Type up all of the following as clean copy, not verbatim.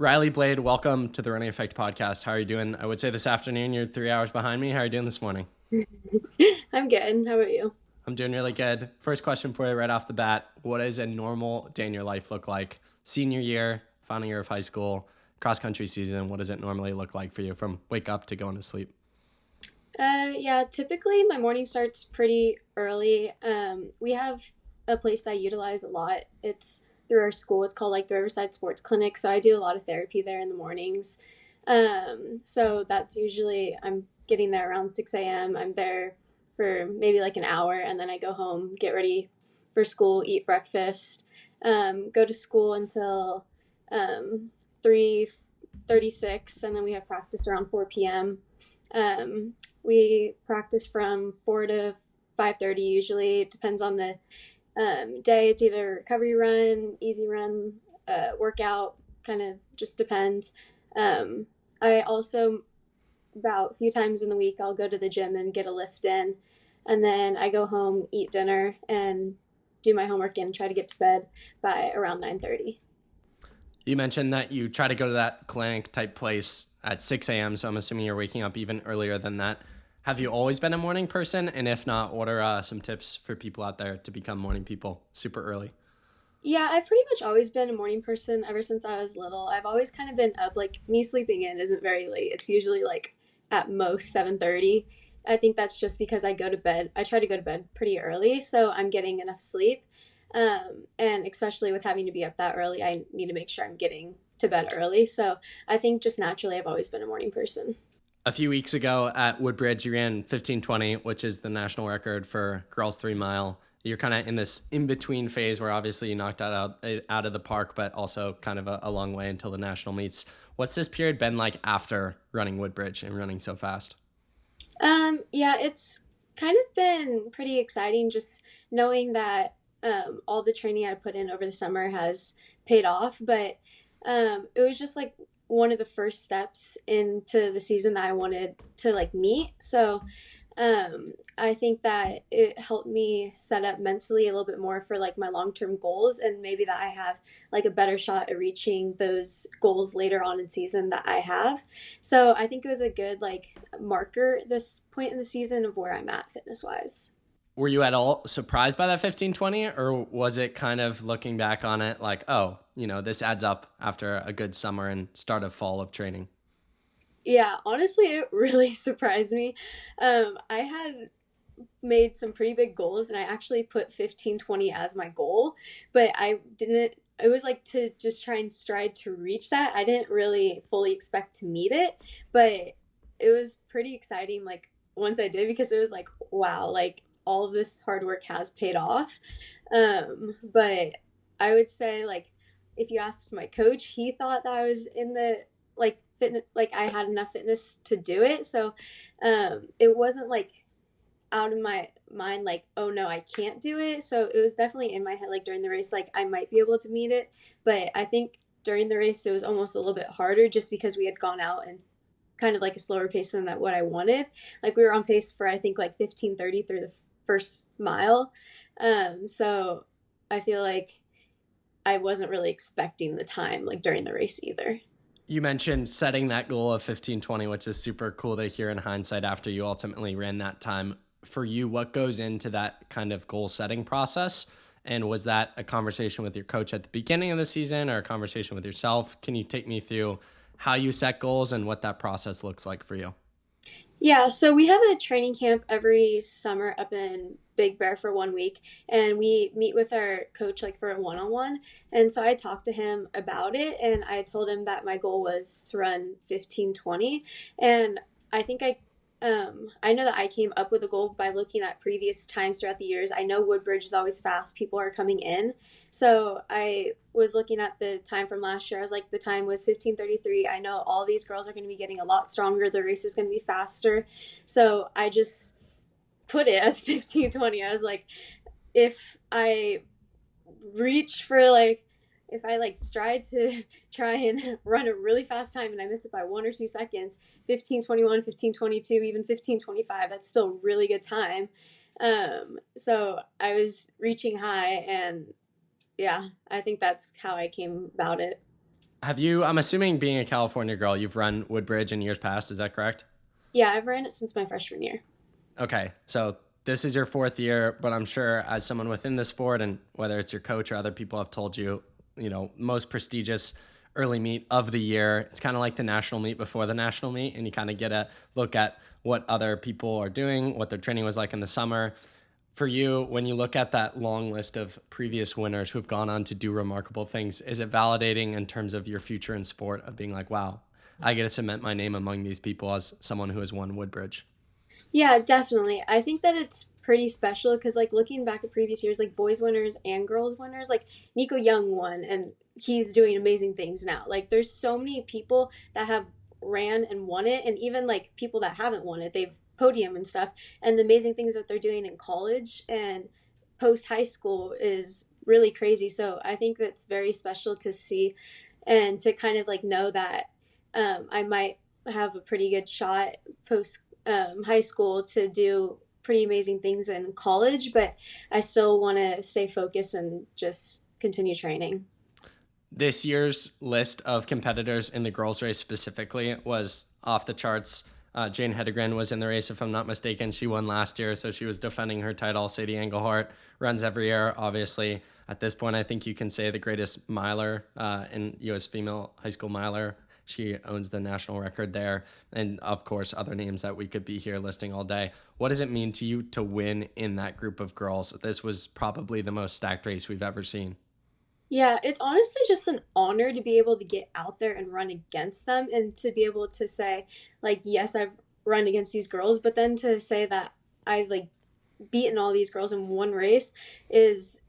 Rylee Blade, welcome to the Running Effect podcast. How are you doing? I would say this afternoon, you're 3 hours behind me. How are you doing this morning? I'm good. How about you? I'm doing really good. First question for you right off the bat. What does a normal day in your life look like? Senior year, final year of high school, cross-country season, what does it normally look like for you from wake up to going to sleep? Yeah, typically my morning starts pretty early. We have a place that I utilize a lot. It's through our school. It's called like the Riverside Sports Clinic. So I do a lot of therapy there in the mornings. So that's usually I'm getting there around 6 a.m. I'm there for maybe like an hour, and then I go home, get ready for school, eat breakfast, go to school until 3:36, and then we have practice around 4 p.m. We practice from 4 to 5:30 usually. It depends on the day. It's either recovery run, easy run, workout, kind of just depends. I also, about a few times in the week, I'll go to the gym and get a lift in. And then I go home, eat dinner, and do my homework and try to get to bed by around 9:30. You mentioned that you try to go to that clinic type place at 6 a.m., so I'm assuming you're waking up even earlier than that. Have you always been a morning person? And if not, what are some tips for people out there to become morning people super early? Yeah, I've pretty much always been a morning person ever since I was little. I've always kind of been up, like me sleeping in isn't very late. It's usually like at most 7:30. I think that's just because I try to go to bed pretty early, so I'm getting enough sleep. And especially with having to be up that early, I need to make sure I'm getting to bed early. So I think just naturally I've always been a morning person. A few weeks ago at Woodbridge, you ran 15:20, which is the national record for girls 3 mile. You're kind of in this in-between phase where obviously you knocked out of the park, but also kind of a long way until the national meets. What's this period been like after running Woodbridge and running so fast? Yeah, it's kind of been pretty exciting just knowing that all the training I put in over the summer has paid off. But it was just like one of the first steps into the season that I wanted to like meet. So I think that it helped me set up mentally a little bit more for like my long-term goals, and maybe that I have like a better shot at reaching those goals later on in season that I have. So I think it was a good like marker this point in the season of where I'm at fitness wise. Were you at all surprised by that 15:20, or was it kind of looking back on it like, oh, this adds up after a good summer and start of fall of training? Yeah, honestly, it really surprised me. I had made some pretty big goals, and I actually put 15:20 as my goal, but I didn't. It was like to just try and strive to reach that. I didn't really fully expect to meet it, but it was pretty exciting. Like once I did, because it was like, wow, like all of this hard work has paid off. But I would say like if you asked my coach, he thought that I was in the like fitness, like I had enough fitness to do it. So it wasn't like out of my mind like, oh no, I can't do it. So it was definitely in my head like during the race like I might be able to meet it, but I think during the race it was almost a little bit harder just because we had gone out and kind of like a slower pace than that what I wanted. Like we were on pace for I think like 15:30 through the first mile. So I feel like I wasn't really expecting the time like during the race either. You mentioned setting that goal of 15:20, which is super cool to hear in hindsight after you ultimately ran that time. For you, what goes into that kind of goal setting process? And was that a conversation with your coach at the beginning of the season or a conversation with yourself? Can you take me through how you set goals and what that process looks like for you? Yeah, so we have a training camp every summer up in Big Bear for 1 week, and we meet with our coach like for a one-on-one. And so I talked to him about it, and I told him that my goal was to run 15:20. And I think I know that I came up with a goal by looking at previous times throughout the years. I know Woodbridge is always fast. People are coming in. So I was looking at the time from last year. I was like, the time was 15:33. I know all these girls are going to be getting a lot stronger. The race is going to be faster. So I just put it as 15:20. I was like, if I reach for like, if I like strive to try and run a really fast time and I miss it by 1 or 2 seconds, 15:21, 15:22, even 15:25, that's still really good time. So I was reaching high, and yeah, I think that's how I came about it. I'm assuming being a California girl, you've run Woodbridge in years past. Is that correct? Yeah, I've ran it since my freshman year. Okay. So this is your fourth year, but I'm sure as someone within the sport, and whether it's your coach or other people have told you, most prestigious early meet of the year. It's kind of like the national meet before the national meet, and you kind of get a look at what other people are doing, what their training was like in the summer. For you, when you look at that long list of previous winners who have gone on to do remarkable things, is it validating in terms of your future in sport of being like, wow, I get to cement my name among these people as someone who has won Woodbridge? Yeah, definitely. I think that it's pretty special because, like, looking back at previous years, like boys winners and girls winners, like Nico Young won and he's doing amazing things now. Like, there's so many people that have ran and won it, and even like people that haven't won it, they've podium and stuff. And the amazing things that they're doing in college and post high school is really crazy. So I think that's very special to see and to kind of like know that I might have a pretty good shot post high school to do pretty amazing things in college, but I still want to stay focused and just continue training. This year's list of competitors in the girls' race specifically was off the charts. Jane Hedegren was in the race, if I'm not mistaken. She won last year, so she was defending her title. Sadie Engelhart runs every year, obviously. At this point, I think you can say the greatest miler in U.S. female high school miler. She owns the national record there. And, of course, other names that we could be here listing all day. What does it mean to you to win in that group of girls? This was probably the most stacked race we've ever seen. Yeah, it's honestly just an honor to be able to get out there and run against them and to be able to say, like, yes, I've run against these girls, but then to say that I've, like, beaten all these girls in one race is,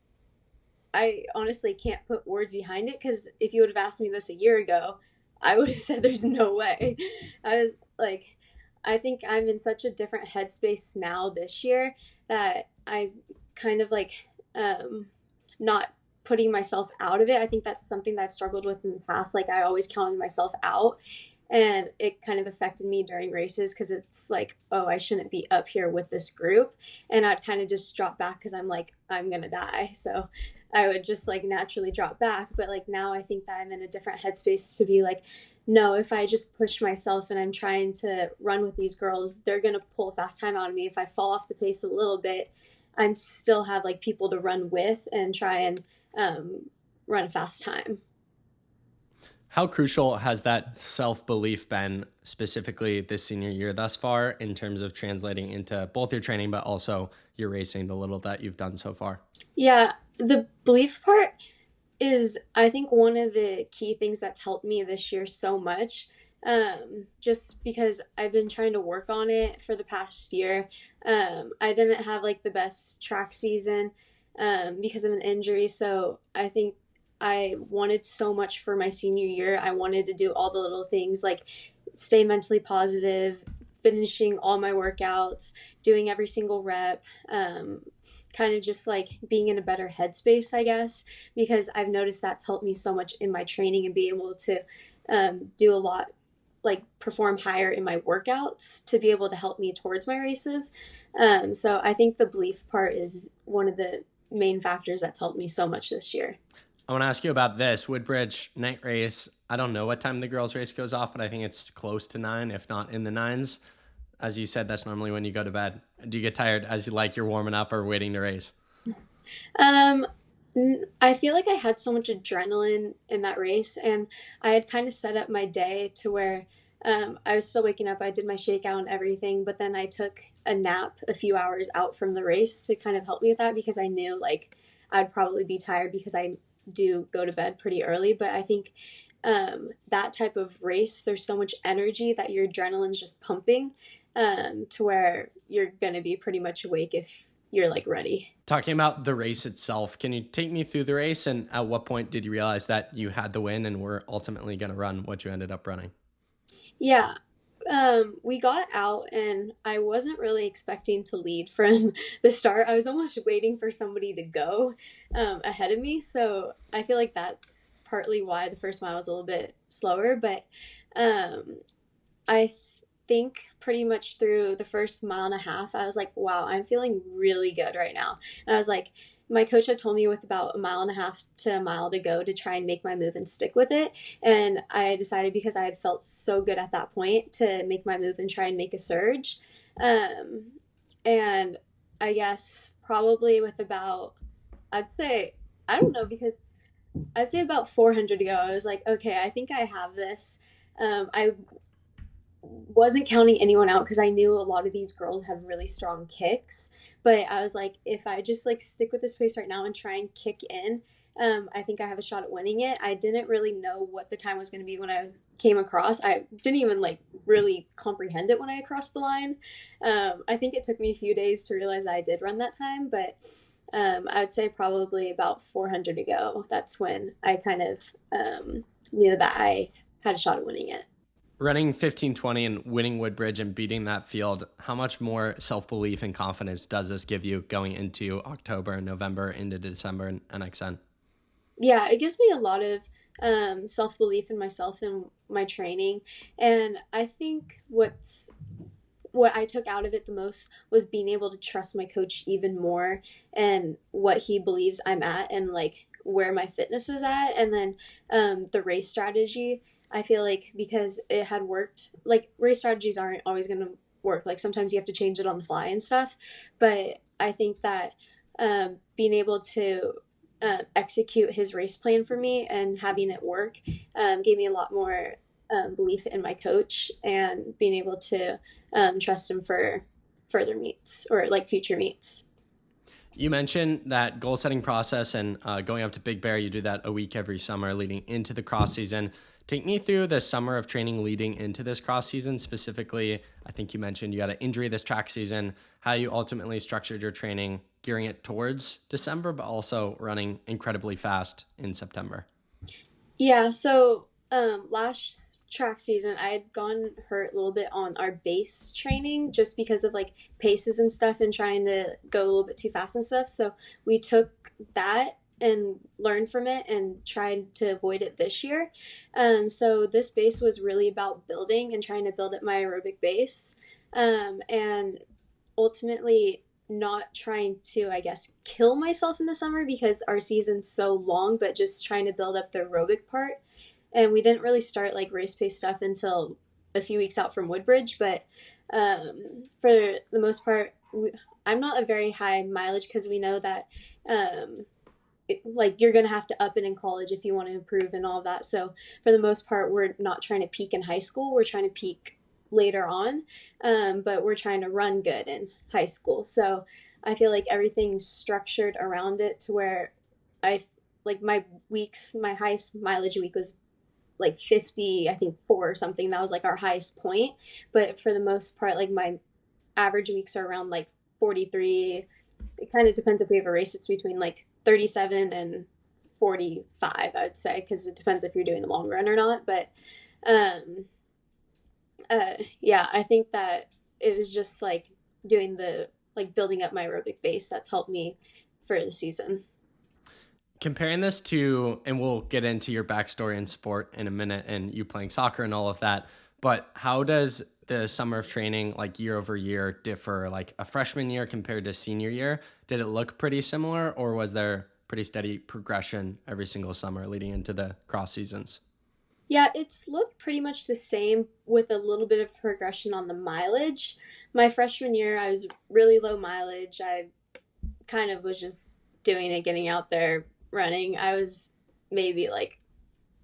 I honestly can't put words behind it because if you would have asked me this a year ago, I would have said there's no way. I was like, I think I'm in such a different headspace now this year that I kind of like not putting myself out of it. I think that's something that I've struggled with in the past. Like I always counted myself out and it kind of affected me during races because it's like, oh, I shouldn't be up here with this group. And I'd kind of just drop back because I'm like, I'm going to die. So I would just like naturally drop back. But like now I think that I'm in a different headspace to be like, no, if I just push myself and I'm trying to run with these girls, they're going to pull a fast time out of me. If I fall off the pace a little bit, I'm still have like people to run with and try and run a fast time. How crucial has that self-belief been specifically this senior year thus far in terms of translating into both your training, but also your racing, the little that you've done so far? Yeah, the belief part is, I think, one of the key things that's helped me this year so much. Just because I've been trying to work on it for the past year. I didn't have like the best track season because of an injury. So I think I wanted so much for my senior year. I wanted to do all the little things like stay mentally positive, finishing all my workouts, doing every single rep, kind of just like being in a better headspace, I guess, because I've noticed that's helped me so much in my training and be able to do a lot, like perform higher in my workouts to be able to help me towards my races. So I think the belief part is one of the main factors that's helped me so much this year. I want to ask you about this Woodbridge night race. I don't know what time the girls' race goes off, but I think it's close to 9, if not in the 9s. As you said, that's normally when you go to bed. Do you get tired as you like you're warming up or waiting to race? Um, I feel like I had so much adrenaline in that race, and I had kind of set up my day to where I was still waking up. I did my shakeout and everything, but then I took a nap a few hours out from the race to kind of help me with that because I knew like I'd probably be tired because I do go to bed pretty early. But I think that type of race, there's so much energy that your adrenaline's just pumping to where you're going to be pretty much awake if you're like ready. Talking about the race itself, can you take me through the race and at what point did you realize that you had the win and were ultimately going to run what you ended up running? Yeah. We got out and I wasn't really expecting to lead from the start. I was almost waiting for somebody to go ahead of me. So I feel like that's partly why the first mile was a little bit slower. But I think pretty much through the first mile and a half, I was like, wow, I'm feeling really good right now. And I was like, my coach had told me with about a mile and a half to a mile to go to try and make my move and stick with it. And I decided, because I had felt so good at that point, to make my move and try and make a surge. Um, and I guess probably with about, I'd say, I don't know, because I'd say about 400 to go, I was like, okay, I think I have this. I wasn't counting anyone out because I knew a lot of these girls have really strong kicks. But I was like, if I just like stick with this pace right now and try and kick in, I think I have a shot at winning it. I didn't really know what the time was going to be when I came across. I didn't even like really comprehend it when I crossed the line. I think it took me a few days to realize that I did run that time, but I would say probably about 400 to go. That's when I kind of knew that I had a shot at winning it. Running 15:20 and winning Woodbridge and beating that field, how much more self-belief and confidence does this give you going into October and November into December and NXN? Yeah, it gives me a lot of self-belief in myself and my training. And I think what I took out of it the most was being able to trust my coach even more, and what he believes I'm at, and like where my fitness is at. And then the race strategy, I feel like, because it had worked, like race strategies aren't always going to work. Like sometimes you have to change it on the fly and stuff. But I think that being able to execute his race plan for me and having it work gave me a lot more belief in my coach, and being able to trust him for further meets or like future meets. You mentioned that goal setting process and going up to Big Bear. You do that a week every summer leading into the cross season. Take me through the summer of training leading into this cross season. Specifically, I think you mentioned you had an injury this track season, how you ultimately structured your training, gearing it towards December, but also running incredibly fast in September. Yeah, so last track season I had gone hurt a little bit on our base training just because of like paces and stuff and trying to go a little bit too fast and stuff. So we took that and learned from it and tried to avoid it this year. So this base was really about building and trying to build up my aerobic base, and ultimately not trying to, I guess, kill myself in the summer because our season's so long, but just trying to build up the aerobic part. And we didn't really start like race pace stuff until a few weeks out from Woodbridge. But for the most part, I'm not a very high mileage because we know that like you're going to have to up it in college if you want to improve and all that. So for the most part, we're not trying to peak in high school. We're trying to peak later on, but we're trying to run good in high school. So I feel like everything's structured around it to where I like my weeks, my highest mileage week was like 50, I think 4 or something. That was like our highest point. But for the most part, like my average weeks are around like 43. It kind of depends if we have a race. It's between like 37 and 45, I would say, because it depends if you're doing a long run or not. But um, yeah, I think that it was just like doing the like building up my aerobic base that's helped me for the season. Comparing this to, and we'll get into your backstory in sport in a minute and you playing soccer and all of that, but how does the summer of training, like year over year, differ? Like a freshman year compared to senior year, did it look pretty similar, or was there pretty steady progression every single summer leading into the cross seasons? Yeah, it's looked pretty much the same with a little bit of progression on the mileage. My freshman year, I was really low mileage. I kind of was just doing it, getting out there, running. I was maybe like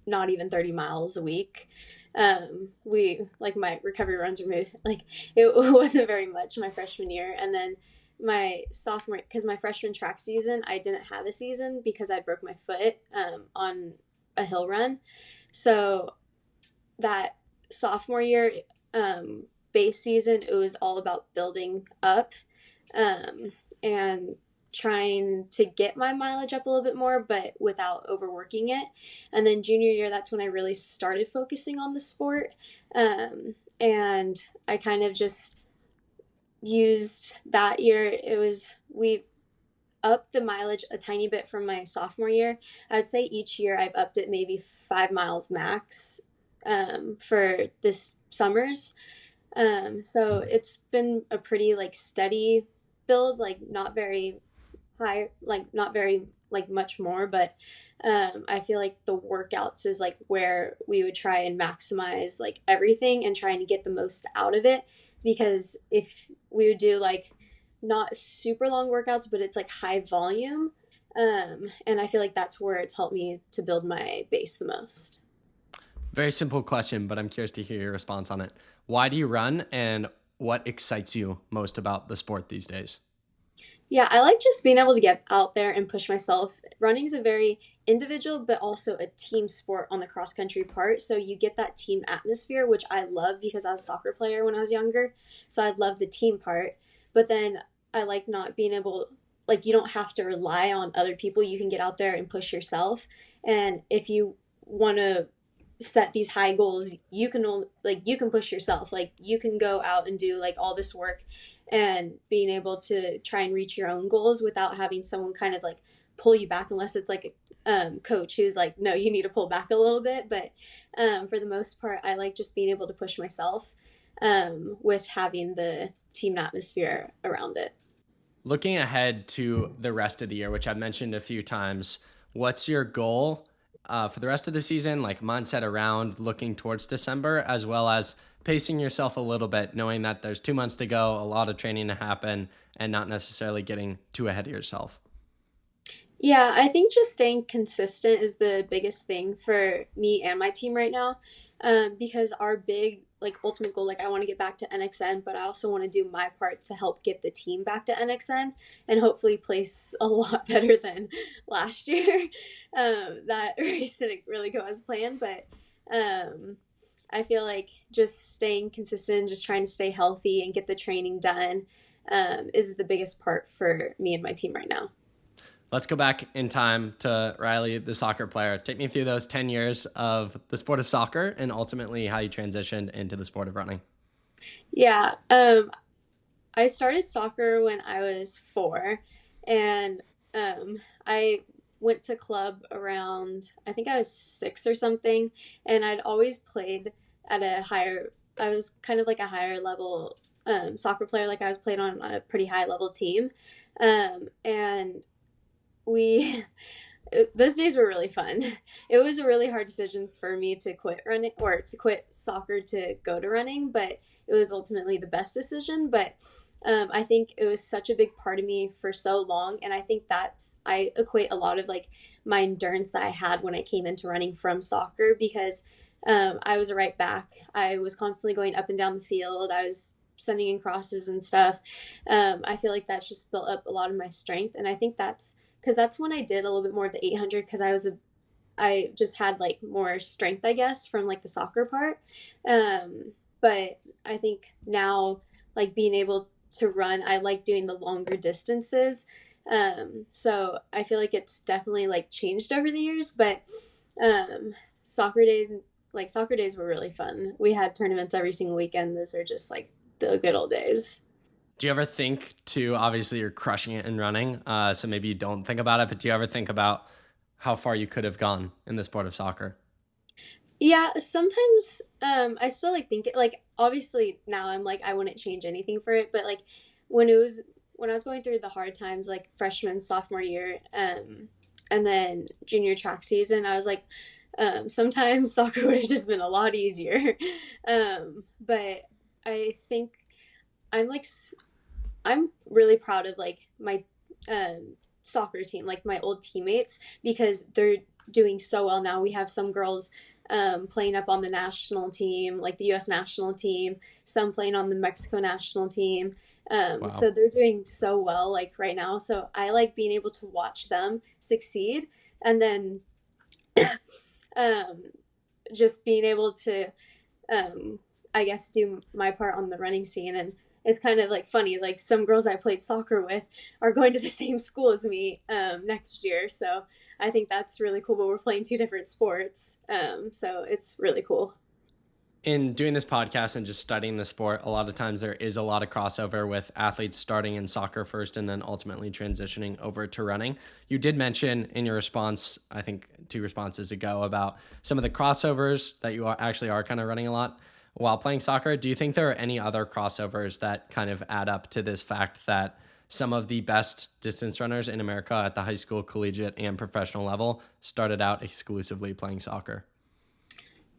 not even 30 miles a week. We like my recovery runs were like it wasn't very much my freshman year, and then my sophomore, because my freshman track season I didn't have a season because I broke my foot on a hill run. So that sophomore year base season, it was all about building up and trying to get my mileage up a little bit more, but without overworking it. And then junior year, that's when I really started focusing on the sport. And I kind of just used that year. We upped the mileage a tiny bit from my sophomore year. I'd say each year I've upped it maybe 5 miles max for this summers. So it's been a pretty like steady build, like not very high, like not very like much more, but I feel like the workouts is like where we would try and maximize like everything and trying to get the most out of it. Because if we would do like not super long workouts, but it's like high volume, and I feel like that's where it's helped me to build my base the most. Very simple question, but I'm curious to hear your response on it. Why do you run, and what excites you most about the sport these days? Yeah, I like just being able to get out there and push myself. Running's a very individual, but also a team sport on the cross country part. So you get that team atmosphere, which I love because I was a soccer player when I was younger. So I love the team part. But then I like not being able, like, you don't have to rely on other people. You can get out there and push yourself. And if you want to set these high goals, you can only, like, you can push yourself, like you can go out and do like all this work and being able to try and reach your own goals without having someone kind of like pull you back, unless it's like a coach who's like, no, you need to pull back a little bit. But for the most part, I like just being able to push myself with having the team atmosphere around it. Looking ahead to the rest of the year, which I've mentioned a few times, what's your goal for the rest of the season, like mindset around looking towards December, as well as pacing yourself a little bit, knowing that there's 2 months to go, a lot of training to happen, and not necessarily getting too ahead of yourself? Yeah, I think just staying consistent is the biggest thing for me and my team right now, because our big like ultimate goal, like I want to get back to NXN, but I also want to do my part to help get the team back to NXN and hopefully place a lot better than last year. That race didn't really go as planned, but I feel like just staying consistent, just trying to stay healthy and get the training done is the biggest part for me and my team right now. Let's go back in time to Rylee, the soccer player. Take me through those 10 years of the sport of soccer and ultimately how you transitioned into the sport of running. Yeah, I started soccer when I was 4, and I went to club around, I think I was 6 or something, and I'd always played at a higher, I was kind of like a higher level soccer player, like I was playing on a pretty high level team, and we those days were really fun. It was a really hard decision for me to quit running or to quit soccer to go to running, but it was ultimately the best decision. But I think it was such a big part of me for so long, and I think I equate a lot of like my endurance that I had when I came into running from soccer, because I was a right back. I was constantly going up and down the field. I was sending in crosses and stuff. I feel like that's just built up a lot of my strength, and I think that's because that's when I did a little bit more of the 800, because I just had like more strength, I guess, from like the soccer part. But I think now, like being able to run, I like doing the longer distances. So I feel like it's definitely like changed over the years, but soccer days, soccer days were really fun. We had tournaments every single weekend. Those are just like the good old days. Do you ever think to, obviously you're crushing it in running, so maybe you don't think about it, but do you ever think about how far you could have gone in the sport of soccer? Yeah, sometimes I still like think it, like obviously now I'm like I wouldn't change anything for it, but like when I was going through the hard times like freshman, sophomore year, and then junior track season, I was like sometimes soccer would have just been a lot easier. But I think I'm like I'm really proud of like my soccer team, like my old teammates, because they're doing so well now. We have some girls playing up on the national team, like the U.S. national team, some playing on the Mexico national team. Wow. So they're doing so well like right now. So I like being able to watch them succeed, and then um, just being able to, I guess, do my part on the running scene. And it's kind of like funny, like some girls I played soccer with are going to the same school as me next year. So I think that's really cool, but we're playing 2 different sports. So it's really cool. In doing this podcast and just studying the sport, a lot of times there is a lot of crossover with athletes starting in soccer first and then ultimately transitioning over to running. You did mention in your response, I think 2 responses ago, about some of the crossovers that you actually are kind of running a lot while playing soccer. Do you think there are any other crossovers that kind of add up to this fact that some of the best distance runners in America at the high school, collegiate, and professional level started out exclusively playing soccer.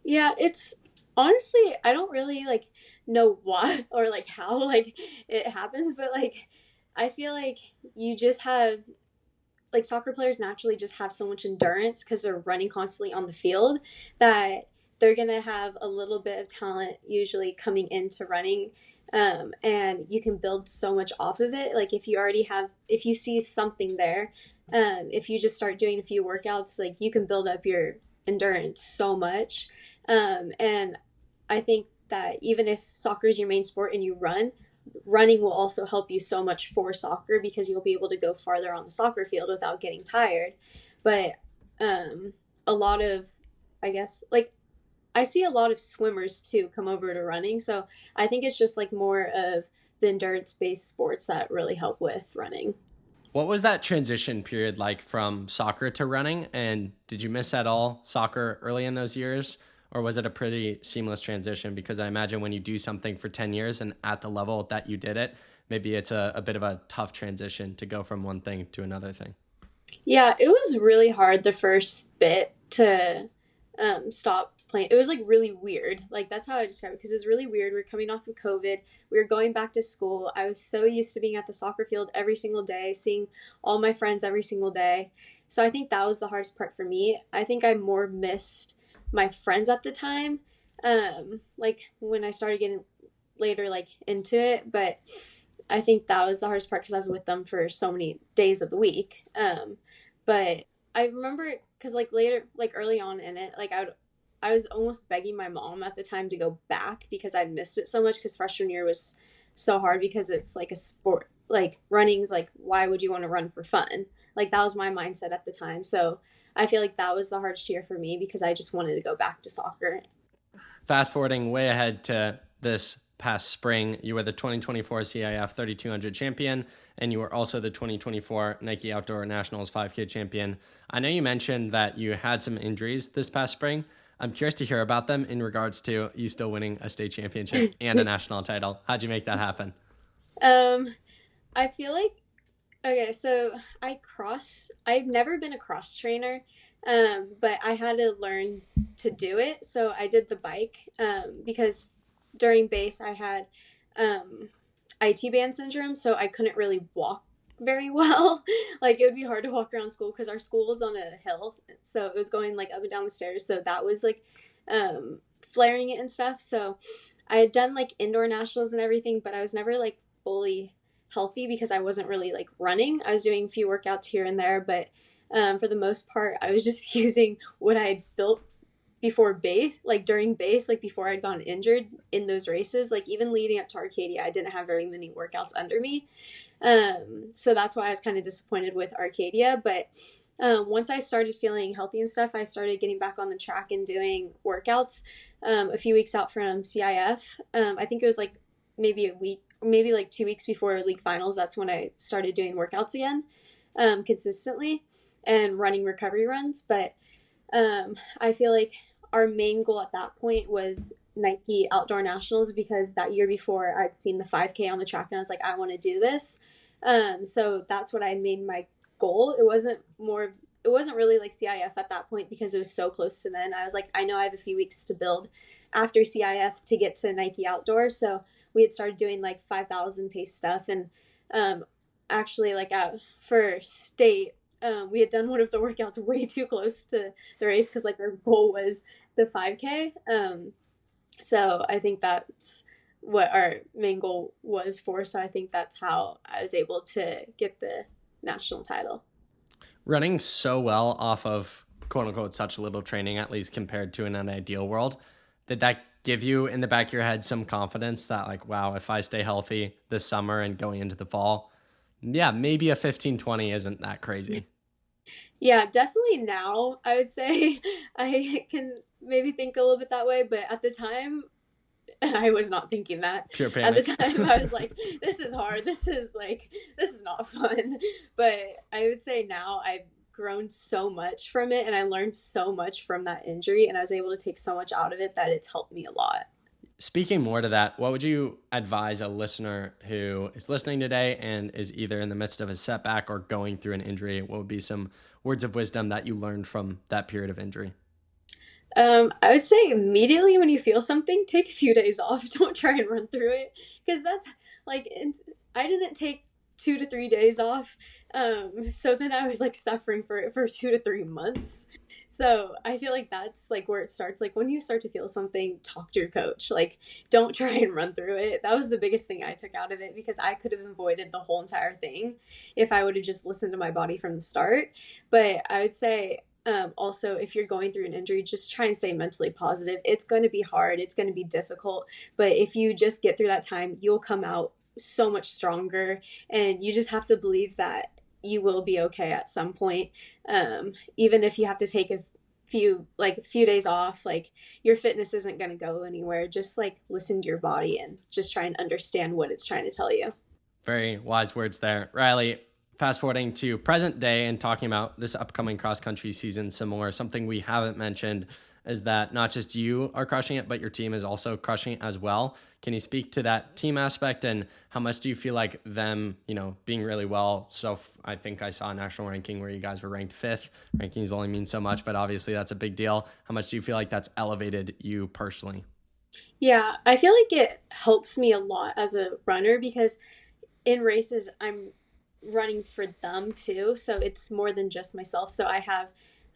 Yeah, it's honestly, I don't really like know why or like how like it happens, but like I feel like you just have like soccer players naturally just have so much endurance because they're running constantly on the field that they're going to have a little bit of talent usually coming into running. And you can build so much off of it. Like if you see something there, if you just start doing a few workouts, like you can build up your endurance so much. And I think that even if soccer is your main sport and you run, running will also help you so much for soccer because you'll be able to go farther on the soccer field without getting tired. But a lot of, I guess, like I see a lot of swimmers too come over to running. So I think it's just like more of the endurance based sports that really help with running. What was that transition period like from soccer to running? And did you miss at all soccer early in those years? Or was it a pretty seamless transition? Because I imagine when you do something for 10 years and at the level that you did it, maybe it's a bit of a tough transition to go from one thing to another thing. Yeah, it was really hard the first bit to stop playing. It was like really weird. Like that's how I describe it because it was really weird. We were coming off of COVID. We were going back to school. I was so used to being at the soccer field every single day, seeing all my friends every single day. So I think that was the hardest part for me. I think I more missed my friends at the time. Like when I started getting later like into it, but I think that was the hardest part because I was with them for so many days of the week. But I remember because like later, like early on in it, like I was almost begging my mom at the time to go back because I missed it so much because freshman year was so hard because it's like a sport. Like running's like, why would you want to run for fun? Like that was my mindset at the time. So I feel like that was the hardest year for me because I just wanted to go back to soccer. Fast forwarding way ahead to this past spring, you were the 2024 CIF 3200 champion, and you were also the 2024 Nike Outdoor Nationals 5K champion. I know you mentioned that you had some injuries this past spring. I'm curious to hear about them in regards to you still winning a state championship and a national title. How'd you make that happen? Um, I feel like okay, so I've never been a cross trainer, but I had to learn to do it. So I did the bike, because during base I had, IT band syndrome, so I couldn't really walk very well. Like it would be hard to walk around school because our school was on a hill, so it was going like up and down the stairs. So that was like, flaring it and stuff. So I had done like indoor nationals and everything, but I was never like fully healthy because I wasn't really like running. I was doing a few workouts here and there, but for the most part, I was just using what I had built before base, like during base, like before I'd gotten injured in those races. Like even leading up to Arcadia, I didn't have very many workouts under me. So that's why I was kind of disappointed with Arcadia. But once I started feeling healthy and stuff, I started getting back on the track and doing workouts a few weeks out from CIF. I think it was like maybe a week, maybe like 2 weeks before league finals. That's when I started doing workouts again, consistently and running recovery runs. But I feel like our main goal at that point was Nike Outdoor Nationals because that year before I'd seen the 5K on the track and I was like, I want to do this. So that's what I made my goal. It wasn't really like CIF at that point because it was so close to then. I was like, I know I have a few weeks to build after CIF to get to Nike Outdoor. So we had started doing like 5,000 pace stuff. And actually like for state, we had done one of the workouts way too close to the race because like our goal was the 5K. So I think that's what our main goal was for. So I think that's how I was able to get the national title. Running so well off of quote unquote such little training, at least compared to in an ideal world, did that give you in the back of your head some confidence that like, wow, if I stay healthy this summer and going into the fall, yeah, maybe a 15:20 isn't that crazy? Yeah, definitely now I would say I can maybe think a little bit that way, but at the time I was not thinking that. Pure At the panic. time I was like, this is hard. This is not fun. But I would say now I've grown so much from it and I learned so much from that injury and I was able to take so much out of it that it's helped me a lot. Speaking more to that, what would you advise a listener who is listening today and is either in the midst of a setback or going through an injury? What would be some words of wisdom that you learned from that period of injury? I would say immediately when you feel something, take a few days off. Don't try and run through it, because that's like I didn't take 2 to 3 days off. So then I was like suffering for it for 2 to 3 months. So I feel like that's like where it starts. Like when you start to feel something, talk to your coach. Like don't try and run through it. That was the biggest thing I took out of it, because I could have avoided the whole entire thing if I would have just listened to my body from the start. But I would say also, if you're going through an injury, just try and stay mentally positive. It's going to be hard. It's going to be difficult. But if you just get through that time, you'll come out so much stronger. And you just have to believe that you will be okay at some point. Even if you have to take a few days off, like your fitness isn't going to go anywhere. Just like listen to your body and just try and understand what it's trying to tell you. Very wise words there. Rylee, fast forwarding to present day and talking about this upcoming cross country season, something we haven't mentioned is that not just you are crushing it, but your team is also crushing it as well. Can you speak to that team aspect, and how much do you feel like them, being really well? So I think I saw a national ranking where you guys were ranked 5th. Rankings only mean so much, but obviously that's a big deal. How much do you feel like that's elevated you personally? Yeah, I feel like it helps me a lot as a runner, because in races, I'm running for them too. So it's more than just myself. So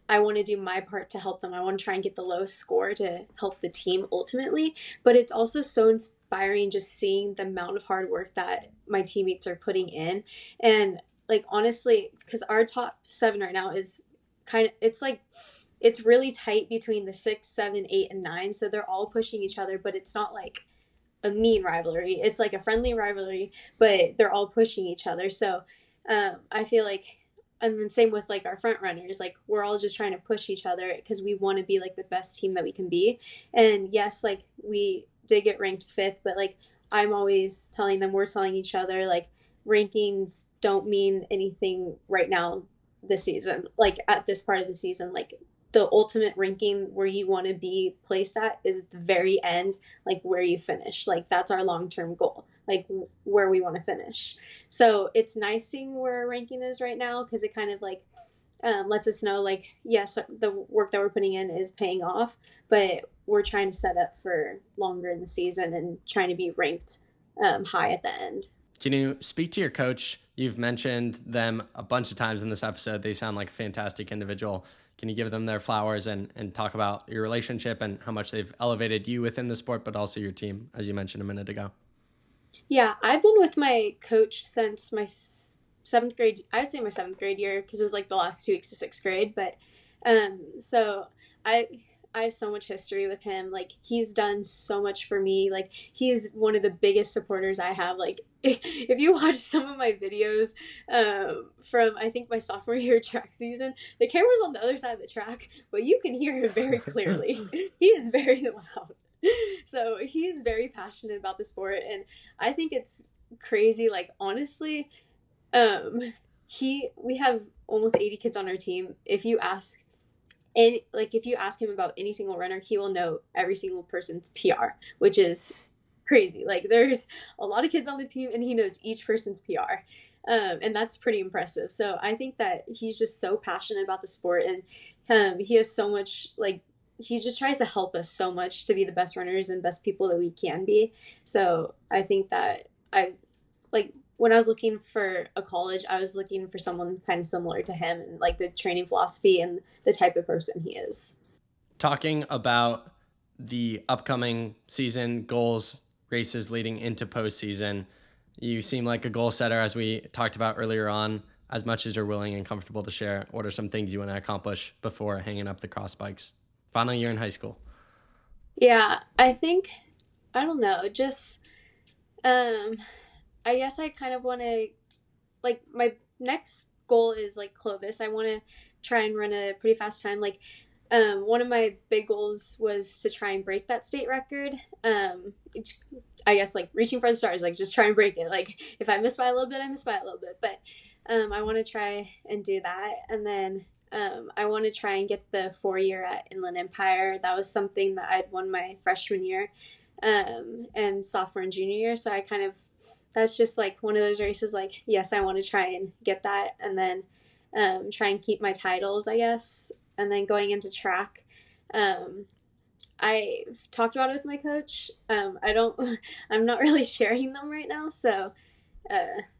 I want to do my part to help them. I want to try and get the lowest score to help the team ultimately. But it's also so inspiring just seeing the amount of hard work that my teammates are putting in. And like, honestly, because our top 7 right now is it's really tight between the 6, 7, 8, and 9. So they're all pushing each other, but it's not like a mean rivalry. It's like a friendly rivalry, but they're all pushing each other. So I feel like, and then same with like our front runners, like we're all just trying to push each other because we want to be like the best team that we can be. And yes, like we did get ranked 5th, but like I'm always telling them, we're telling each other, like rankings don't mean anything right now this season. Like at this part of the season, like the ultimate ranking where you want to be placed at is the very end, like where you finish. Like that's our long-term goal, like where we want to finish. So it's nice seeing where our ranking is right now, because it kind of like lets us know like, yes, the work that we're putting in is paying off, but we're trying to set up for longer in the season and trying to be ranked high at the end. Can you speak to your coach? You've mentioned them a bunch of times in this episode. They sound like a fantastic individual. Can you give them their flowers and talk about your relationship and how much they've elevated you within the sport, but also your team, as you mentioned a minute ago? Yeah, I've been with my coach since my 7th grade. I would say my 7th grade year, because it was like the last 2 weeks of 6th grade. But so I have so much history with him. Like he's done so much for me. Like he's one of the biggest supporters I have. Like if you watch some of my videos from I think my sophomore year track season, the camera's on the other side of the track, but you can hear him very clearly. He is very loud. So he is very passionate about the sport, and I think it's crazy. Like honestly, we have almost 80 kids on our team. If you ask him about any single runner, he will know every single person's PR, which is crazy. Like there's a lot of kids on the team and he knows each person's PR. And that's pretty impressive. So I think that he's just so passionate about the sport, and he has so much, like, he just tries to help us so much to be the best runners and best people that we can be. So I think that when I was looking for a college, I was looking for someone kind of similar to him, and like the training philosophy and the type of person he is. Talking about the upcoming season goals, races leading into postseason, you seem like a goal setter, as we talked about earlier on. As much as you're willing and comfortable to share, what are some things you want to accomplish before hanging up the cross spikes? Final year in high school. Yeah, I don't know, just I guess I kind of want to, like, my next goal is like Clovis. I want to try and run a pretty fast time. Like, one of my big goals was to try and break that state record. I guess like reaching for the stars, like just try and break it. Like if I miss by a little bit, I miss by a little bit. But I want to try and do that. And then I want to try and get the 4-year at Inland Empire. That was something that I'd won my freshman year. and sophomore and junior year. So that's just like one of those races, like, yes, I want to try and get that, and then try and keep my titles, I guess. And then going into track, I've talked about it with my coach. I'm not really sharing them right now. So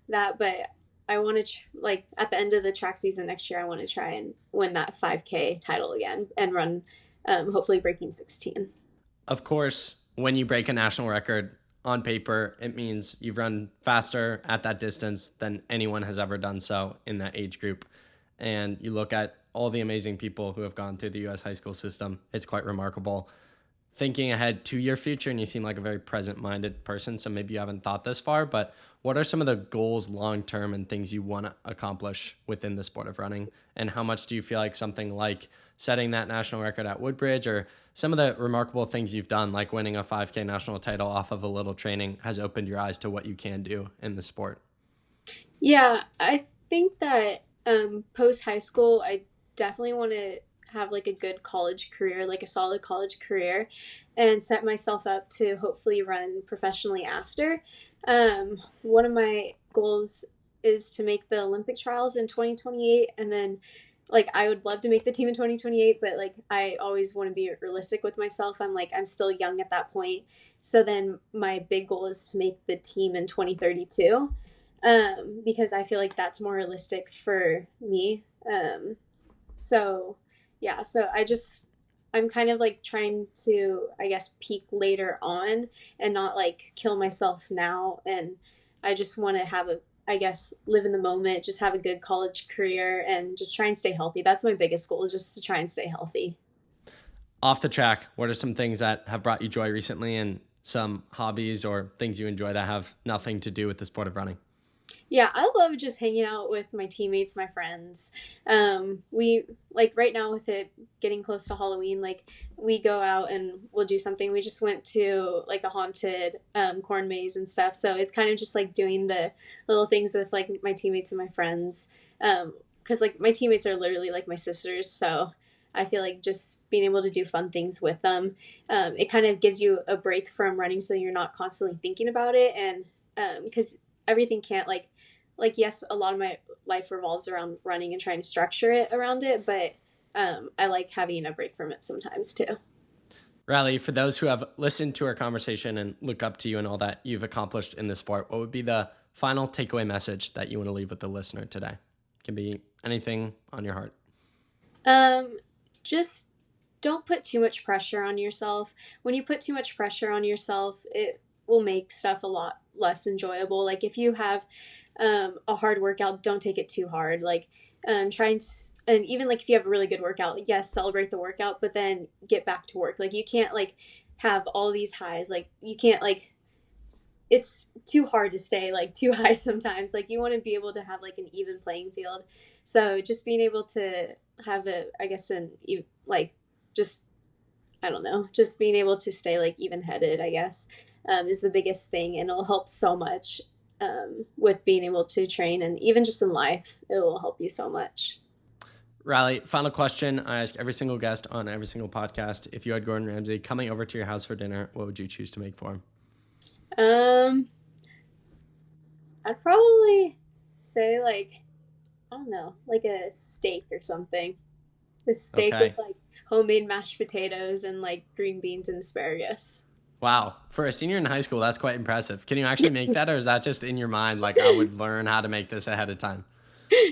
but I want to like at the end of the track season next year, I want to try and win that 5K title again and run, hopefully breaking 16. Of course, when you break a national record on paper, it means you've run faster at that distance than anyone has ever done so in that age group. And you look at all the amazing people who have gone through the U.S. high school system, it's quite remarkable. Thinking ahead to your future, and you seem like a very present-minded person, so maybe you haven't thought this far, but what are some of the goals long-term and things you want to accomplish within the sport of running? And how much do you feel like something like setting that national record at Woodbridge, or some of the remarkable things you've done, like winning a 5K national title off of a little training, has opened your eyes to what you can do in the sport? Yeah, I think that post high school, I definitely want to have like a good college career, like a solid college career, and set myself up to hopefully run professionally after. One of my goals is to make the Olympic trials in 2028, and then like I would love to make the team in 2028, but like I always want to be realistic with myself. I'm still young at that point. So then my big goal is to make the team in 2032, because I feel like that's more realistic for me. So yeah, so I'm kind of like trying to, I guess, peak later on and not like kill myself now. And I just want to I guess, live in the moment, just have a good college career and just try and stay healthy. That's my biggest goal, just to try and stay healthy. Off the track, what are some things that have brought you joy recently, and some hobbies or things you enjoy that have nothing to do with the sport of running? Yeah, I love just hanging out with my teammates, my friends. We like right now with it getting close to Halloween, like we go out and we'll do something. We just went to like a haunted corn maze and stuff. So it's kind of just like doing the little things with like my teammates and my friends. Because like my teammates are literally like my sisters. So I feel like just being able to do fun things with them, it kind of gives you a break from running, so you're not constantly thinking about it. And because everything can't like yes, a lot of my life revolves around running and trying to structure it around it, but I like having a break from it sometimes too. Rylee, for those who have listened to our conversation and look up to you and all that you've accomplished in the sport, what would be the final takeaway message that you want to leave with the listener today? It can be anything on your heart. Just don't put too much pressure on yourself. When you put too much pressure on yourself, it will make stuff a lot less enjoyable. Like if you have a hard workout, don't take it too hard. Like and even like if you have a really good workout, like, yes, celebrate the workout, but then get back to work. Like you can't like have all these highs. Like you can't like it's too hard to stay like too high sometimes. Like you want to be able to have like an even playing field. So just being able to have like just I don't know, just being able to stay like even headed, I guess, is the biggest thing, and it'll help so much with being able to train, and even just in life, it will help you so much. Rylee, final question. I ask every single guest on every single podcast. If you had Gordon Ramsay coming over to your house for dinner, what would you choose to make for him? I'd probably say like, I don't know, like a steak or something. A steak with like homemade mashed potatoes and like green beans and asparagus. Wow. For a senior in high school, that's quite impressive. Can you actually make that, or is that just in your mind? Like, I would learn how to make this ahead of time.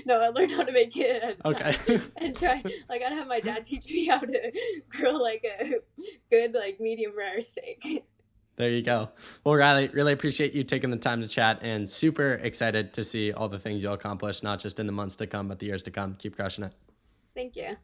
No, I learned how to make it ahead of time. Okay. And try, like, I'd have my dad teach me how to grill like a good, like, medium rare steak. There you go. Well, Rylee, really appreciate you taking the time to chat, and super excited to see all the things you'll accomplish, not just in the months to come, but the years to come. Keep crushing it. Thank you.